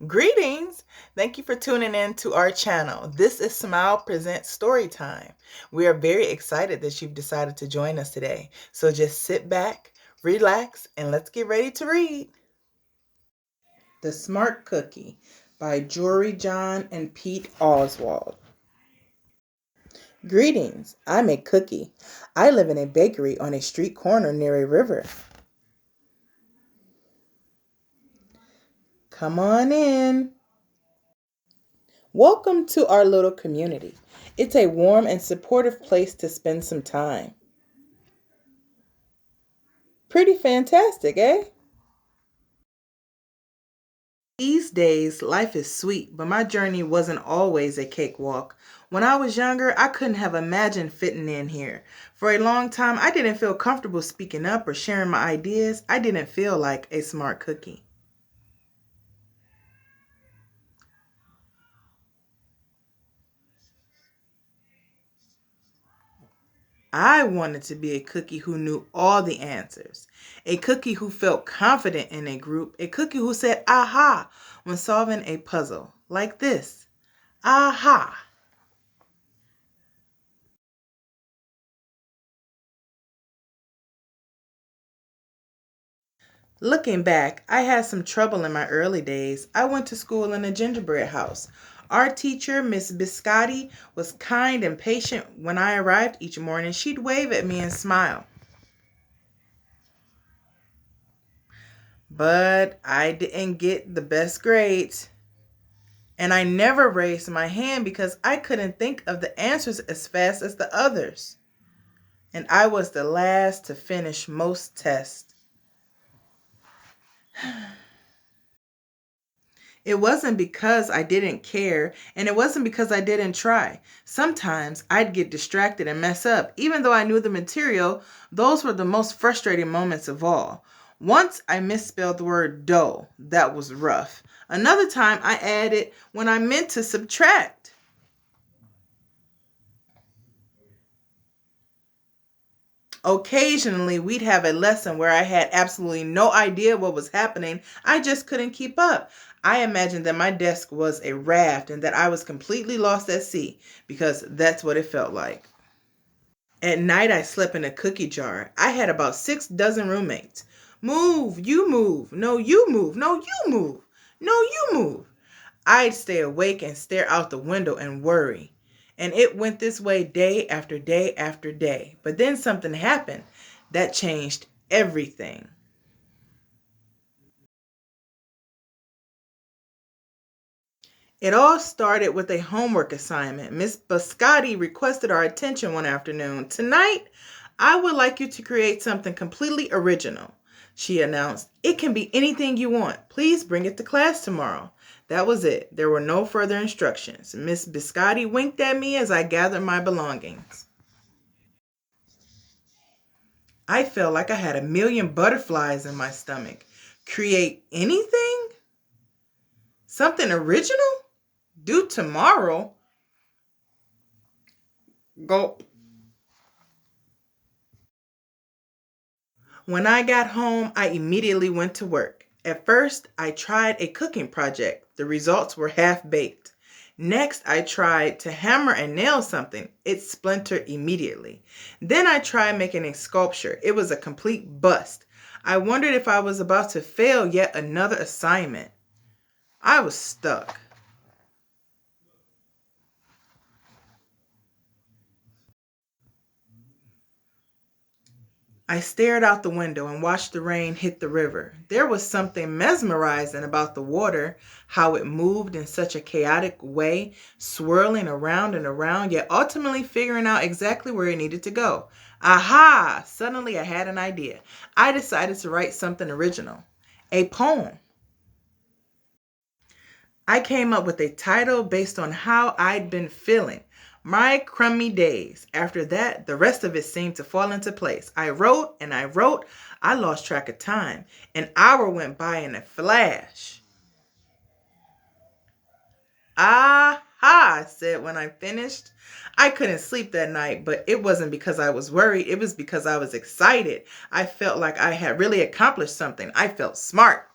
Greetings! Thank you for tuning in to our channel. This is Smile Presents Storytime. We are very excited that you've decided to join us today. So just sit back, relax, and let's get ready to read. The Smart Cookie by Jory John and Pete Oswald. Greetings! I make cookie. I live in a bakery on a street corner near a river. Come on in. Welcome to our little community. It's a warm and supportive place to spend some time. Pretty fantastic, eh? These days, life is sweet, but my journey wasn't always a cakewalk. When I was younger, I couldn't have imagined fitting in here. For a long time, I didn't feel comfortable speaking up or sharing my ideas. I didn't feel like a smart cookie. I wanted to be a cookie who knew all the answers, a cookie who felt confident in a group, a cookie who said aha when solving a puzzle, like this. Aha! Looking back, I had some trouble in my early days. I went to school in a gingerbread house. Our teacher, Miss Biscotti, was kind and patient. When I arrived each morning, she'd wave at me and smile. But I didn't get the best grades. And I never raised my hand because I couldn't think of the answers as fast as the others. And I was the last to finish most tests. It wasn't because I didn't care, and it wasn't because I didn't try. Sometimes I'd get distracted and mess up. Even though I knew the material, those were the most frustrating moments of all. Once I misspelled the word dough. That was rough. Another time I added when I meant to subtract. Occasionally, we'd have a lesson where I had absolutely no idea what was happening. I just couldn't keep up. I imagined that my desk was a raft and that I was completely lost at sea because that's what it felt like. At night, I slept in a cookie jar. I had about 6 dozen roommates. Move, you move. No, you move. No, you move. No, you move. I'd stay awake and stare out the window and worry. And it went this way day after day after day. But then something happened that changed everything. It all started with a homework assignment. Miss Biscotti requested our attention one afternoon. Tonight, I would like you to create something completely original. She announced, it can be anything you want. Please bring it to class tomorrow. That was it. There were no further instructions. Miss Biscotti winked at me as I gathered my belongings. I felt like I had a million butterflies in my stomach. Create anything? Something original? Due tomorrow? Gulp. When I got home, I immediately went to work. At first, I tried a cooking project. The results were half-baked. Next, I tried to hammer and nail something. It splintered immediately. Then I tried making a sculpture. It was a complete bust. I wondered if I was about to fail yet another assignment. I was stuck. I stared out the window and watched the rain hit the river. There was something mesmerizing about the water, how it moved in such a chaotic way, swirling around and around, yet ultimately figuring out exactly where it needed to go. Aha! Suddenly I had an idea. I decided to write something original. A poem. I came up with a title based on how I'd been feeling. My crummy days. After that, the rest of it seemed to fall into place. I wrote and I wrote. I lost track of time. An hour went by in a flash. Aha, I said when I finished. I couldn't sleep that night, but it wasn't because I was worried. It was because I was excited. I felt like I had really accomplished something. I felt smart.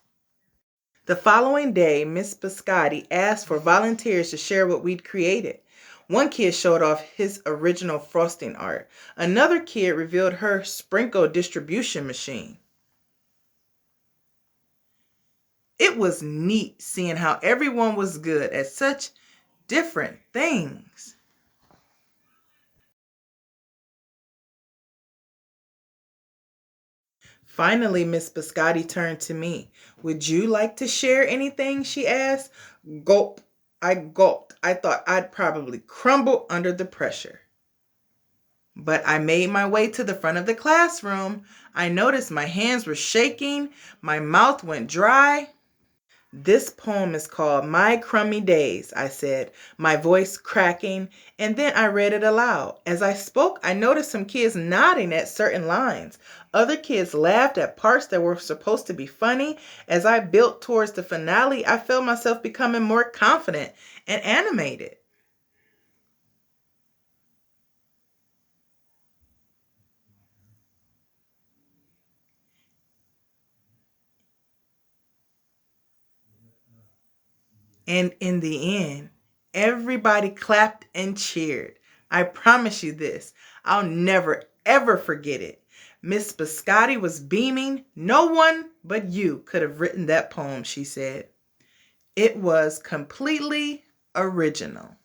The following day, Miss Biscotti asked for volunteers to share what we'd created. One kid showed off his original frosting art. Another kid revealed her sprinkle distribution machine. It was neat seeing how everyone was good at such different things. Finally, Miss Biscotti turned to me. Would you like to share anything? She asked. Gulp. I gulped. I thought I'd probably crumble under the pressure. But I made my way to the front of the classroom. I noticed my hands were shaking, my mouth went dry. This poem is called My Crummy Days, I said, my voice cracking, and then I read it aloud. As I spoke, I noticed some kids nodding at certain lines. Other kids laughed at parts that were supposed to be funny. As I built towards the finale, I felt myself becoming more confident and animated. And in the end, everybody clapped and cheered. I promise you this, I'll never ever forget it. Miss Biscotti was beaming. No one but you could have written that poem, she said. It was completely original.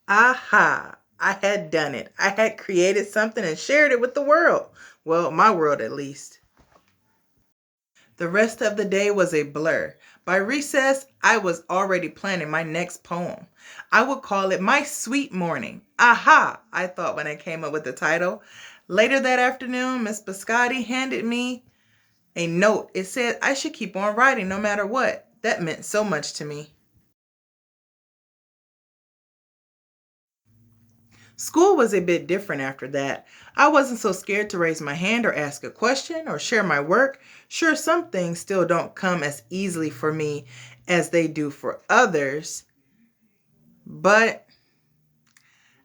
Aha! I had done it. I had created something and shared it with the world. Well, my world at least. The rest of the day was a blur. By recess, I was already planning my next poem. I would call it My Sweet Morning. Aha, I thought when I came up with the title. Later that afternoon, Miss Biscotti handed me a note. It said I should keep on writing no matter what. That meant so much to me. School was a bit different after that. I wasn't so scared to raise my hand or ask a question or share my work. Sure, some things still don't come as easily for me as they do for others, but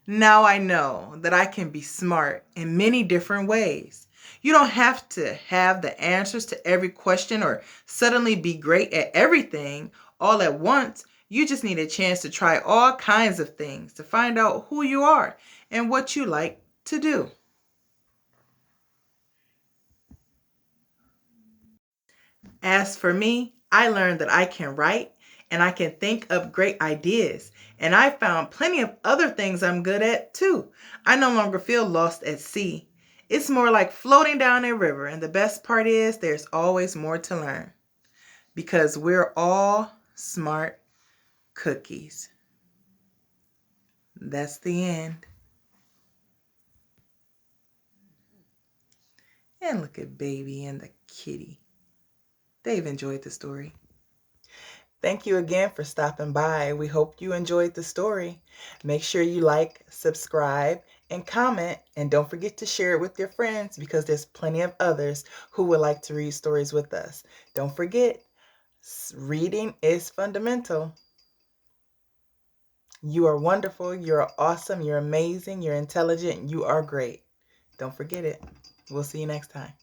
now I know that I can be smart in many different ways. You don't have to have the answers to every question or suddenly be great at everything all at once. You just need a chance to try all kinds of things to find out who you are and what you like to do. As for me, I learned that I can write and I can think up great ideas. And I found plenty of other things I'm good at too. I no longer feel lost at sea. It's more like floating down a river. And the best part is there's always more to learn because we're all smart cookies. That's the end. And look at baby and the kitty. They've enjoyed the story. Thank you again for stopping by. We hope you enjoyed the story. Make sure you like, subscribe, and comment. And don't forget to share it with your friends because there's plenty of others who would like to read stories with us. Don't forget, reading is fundamental. You are wonderful. You're awesome. You're amazing. You're intelligent. You are great. Don't forget it. We'll see you next time.